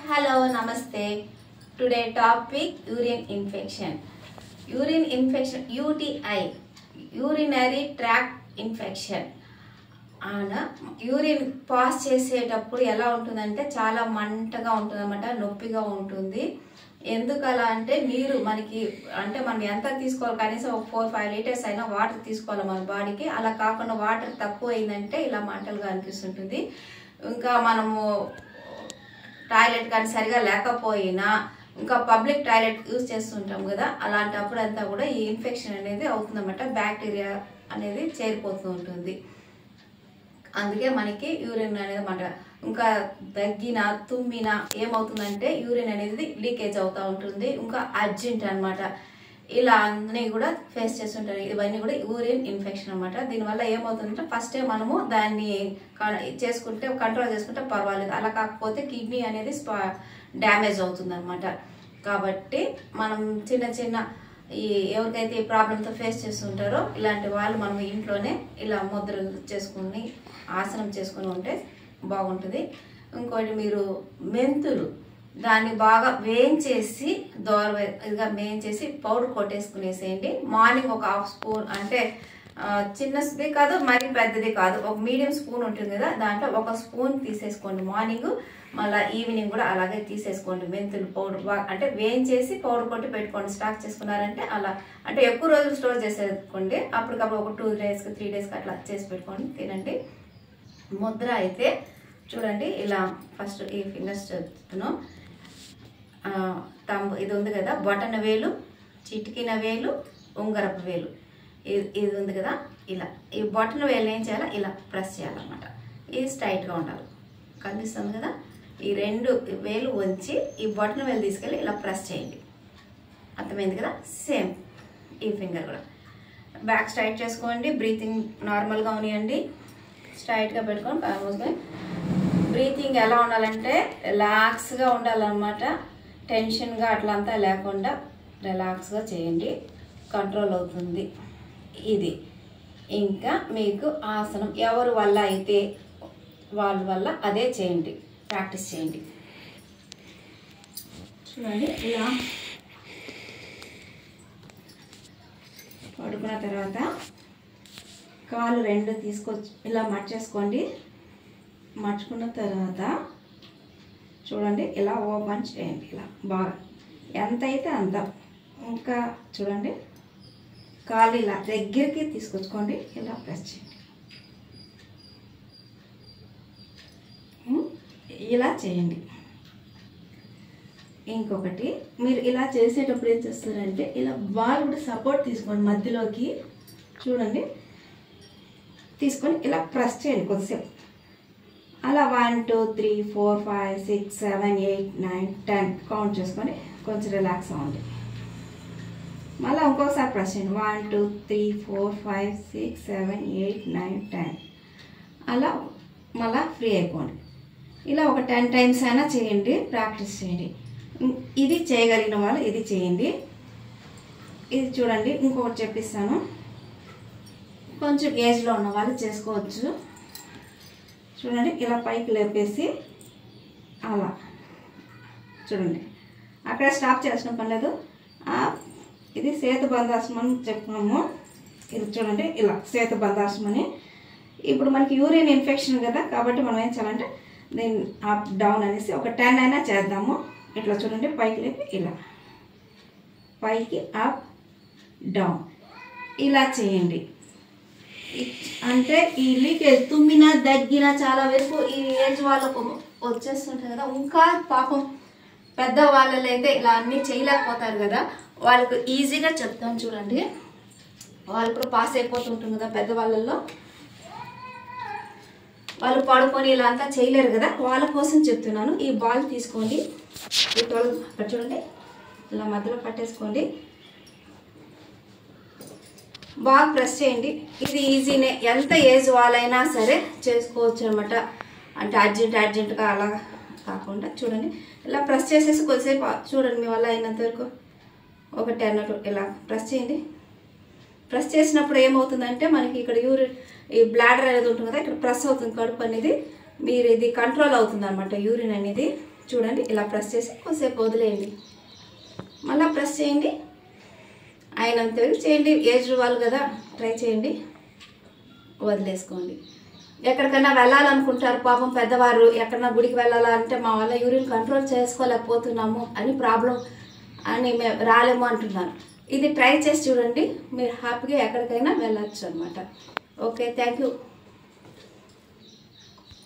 hello, namaste. Today topic urine infection. Urine infection, UTI, urinary tract infection. Urine pass చేసేటప్పుడు ఎలా ఉంటుందంటే చాలా మంటగా ఉంటుంది అన్నమాట, నొప్పిగా ఉంటుంది. ఎందుకు అలా అంటే నీరు మనకి అంటే మనం ఎంత తీసుకోవాలి, కనీసం ఒక 4-5 లీటర్స్ అయినా వాటర్ తీసుకోవాలి మన బాడీకి. అలా కాకుండా వాటర్ తక్కువ అయిందంటే ఇలా మంటలుగా అనిపిస్తుంటుంది. ఇంకా మనము టాయిలెట్ కానీ సరిగా లేకపోయినా ఇంకా పబ్లిక్ టాయిలెట్ యూజ్ చేస్తుంటాం కదా, అలాంటప్పుడు అంతా కూడా ఈ ఇన్ఫెక్షన్ అనేది అవుతుందన్నమాట. బ్యాక్టీరియా అనేది చేరిపోతూ ఉంటుంది. అందుకే మనకి యూరిన్ అనేది అన్నమాట. ఇంకా దగ్గిన తుమ్మిన ఏమవుతుందంటే యూరిన్ అనేది లీకేజ్ అవుతూ ఉంటుంది. ఇంకా అర్జెంట్ అనమాట. ఇలా అన్నీ కూడా ఫేస్ చేస్తుంటారు. ఇవన్నీ కూడా యూరిన్ ఇన్ఫెక్షన్ అనమాట. దీనివల్ల ఏమవుతుందంటే ఫస్టే మనము దాన్ని చేసుకుంటే కంట్రోల్ చేసుకుంటే పర్వాలేదు. అలా కాకపోతే కిడ్నీ అనేది డ్యామేజ్ అవుతుంది అనమాట. కాబట్టి మనం చిన్న చిన్న ఎవరికైతే ఈ ప్రాబ్లంతో ఫేస్ చేస్తుంటారో ఇలాంటి వాళ్ళు మనం ఇంట్లోనే ఇలా ముద్రలు చేసుకుని ఆసనం చేసుకుని ఉంటే బాగుంటుంది. ఇంకోటి మీరు మెంతులు దాన్ని బాగా వేయించేసి దోరగా వేయించేసి పౌడర్ కొట్టేసుకునేసేయండి. మార్నింగ్ ఒక 1/2 స్పూన్, అంటే చిన్నది కాదు మరి పెద్దది కాదు, ఒక మీడియం స్పూన్ ఉంటుంది కదా, దాంట్లో 1 స్పూన్ తీసేసుకోండి మార్నింగ్. మళ్ళీ ఈవినింగ్ కూడా అలాగే తీసేసుకోండి. మెంతులు పౌడర్ అంటే వేయించేసి పౌడర్ కొట్టి పెట్టుకోండి. స్టాక్ చేసుకున్నారంటే అలా అంటే ఎక్కువ రోజులు స్టోర్ చేసేసుకోండి. అప్పటికప్పుడు ఒక 2 డేస్కి 3 డేస్కి అట్లా చేసి పెట్టుకోండి, తినండి. ముద్ర అయితే చూడండి, ఇలా ఫస్ట్ ఈ ఫింగర్స్ చెప్తాను. తంబు ఇది ఉంది కదా, బొటన వేలు, చిటికిన వేలు, ఉంగరపు వేలు, ఇది ఉంది కదా, ఇలా ఈ బొటన వేలు ఏం చేయాలి, ఇలా ప్రెస్ చేయాలన్నమాట. ఇది స్ట్రైట్గా ఉండాలి, కనిపిస్తుంది కదా. ఈ 2 వేలు వంచి ఈ బొటన వేలు తీసుకెళ్ళి ఇలా ప్రెస్ చేయండి. అర్థమైంది కదా. సేమ్ ఈ ఫింగర్ కూడా బ్యాక్ స్ట్రైట్ చేసుకోండి. బ్రీతింగ్ నార్మల్గా ఉన్నాయండి, స్ట్రైట్గా పెట్టుకొని మూసుకొని. బ్రీతింగ్ ఎలా ఉండాలంటే రిలాక్స్గా ఉండాలన్నమాట. టెన్షన్గా అట్లంతా లేకుండా రిలాక్స్గా చేయండి, కంట్రోల్ అవుతుంది ఇది. ఇంకా మీకు ఆసనం ఎవరి వల్ల అయితే వాళ్ళ వల్ల అదే చేయండి, ప్రాక్టీస్ చేయండి. చూడండి, ఇలా పడుకున్న తర్వాత కాలు 2 తీసుకొచ్చి ఇలా మర్చేసుకోండి. మర్చుకున్న తర్వాత చూడండి, ఇలా ఓపెన్ చేయండి. ఇలా బాగా ఎంత అయితే అంత. ఇంకా చూడండి, కాలు ఇలా దగ్గరికి తీసుకొచ్చుకోండి, ఇలా ప్రెస్ చేయండి. ఇలా చేయండి. ఇంకొకటి, మీరు ఇలా చేసేటప్పుడు ఏం చేస్తారంటే ఇలా బాల్ కూడా సపోర్ట్ తీసుకోండి మధ్యలోకి. చూడండి, తీసుకొని ఇలా ప్రెస్ చేయండి కొద్దిసేపు. అలా 1 2 3 4 5 6 7 8 9 10 కౌంట్ చేసుకొని కొంచెం రిలాక్స్ అవ్వండి. మళ్ళీ ఇంకొకసారి ప్రెస్ చేయండి. 1 2 3 4 5 6 7 8 9 10 అలా మళ్ళీ ఫ్రీ అయిపోండి. ఇలా ఒక 10 టైమ్స్ అయినా చేయండి, ప్రాక్టీస్ చేయండి. ఇది చేయగలిగిన వాళ్ళు ఇది చేయండి. ఇది చూడండి, ఇంకొకటి చెప్పిస్తాను. కొంచెం ఏజ్లో ఉన్న వాళ్ళు చేసుకోవచ్చు. చూడండి, ఇలా పైకి లేపేసి అలా చూడండి, అక్కడ స్టాప్ చేయాల్సిన పని లేదు. ఇది సేతుబంధాసనం అని చెప్పుకున్నాము. ఇది చూడండి, ఇలా సేతుబంధాసనం అని. ఇప్పుడు మనకి యూరిన్ ఇన్ఫెక్షన్ కదా, కాబట్టి మనం ఏం చేయాలంటే దీన్ని అప్ డౌన్ అనేసి ఒక 10 అయినా చేద్దాము. ఇట్లా చూడండి, పైకి లేపి ఇలా పైకి అప్ డౌన్ ఇలా చేయండి. అంటే ఈ లీకేజ్ తుమ్మిన దగ్గిన చాలా వరకు ఈ ఏజ్ వాళ్ళకు వచ్చేస్తుంటాయి కదా. ఇంకా పాపం పెద్ద వాళ్ళలో అయితే ఇలా అన్నీ చేయలేకపోతారు కదా, వాళ్ళకు ఈజీగా చెప్తాను చూడండి. వాళ్ళు కూడా పాస్ అయిపోతుంటుంది కదా పెద్దవాళ్ళల్లో, వాళ్ళు పడుకొని ఇలా అంతా చేయలేరు కదా, వాళ్ళ కోసం చెప్తున్నాను. ఈ బాల్ తీసుకోండి, ఈ 12 చూడండి, ఇలా మధ్యలో పట్టేసుకోండి, బాగా ప్రెస్ చేయండి. ఇది ఈజీనే, ఎంత ఏజ్ వాళ్ళైనా సరే చేసుకోవచ్చు అనమాట. అంటే అర్జెంటుగా అలా కాకుండా చూడండి, ఇలా ప్రెస్ చేసేసి కొద్దిసేపు చూడండి, మీ వల్ల అయినంత వరకు ఒక 10 ఇలా ప్రెస్ చేయండి. ప్రెస్ చేసినప్పుడు ఏమవుతుందంటే మనకి ఇక్కడ ఈ బ్లాడర్ అనేది ఉంటుంది కదా, ఇక్కడ ప్రెస్ అవుతుంది కడుపు అనేది. మీరు ఇది కంట్రోల్ అవుతుంది అనమాట యూరిన్ అనేది. చూడండి ఇలా ప్రెస్ చేసి కొద్దిసేపు వదిలేయండి, మళ్ళీ ప్రెస్ చేయండి, అయినంత వరకు చేయండి. ఏజ్డ్ వాళ్ళు కదా, ట్రై చేయండి, వదిలేసుకోండి. ఎక్కడికైనా వెళ్ళాలనుకుంటారు పాపం పెద్దవారు, ఎక్కడన్నా గుడికి వెళ్ళాలంటే మా వల్ల యూరిన్ కంట్రోల్ చేసుకోలేకపోతున్నాము అని ప్రాబ్లం అని మేము రాలేము అంటున్నారు. ఇది ట్రై చేసి చూడండి, మీరు హ్యాపీగా ఎక్కడికైనా వెళ్ళచ్చు అనమాట. Okay, thank you.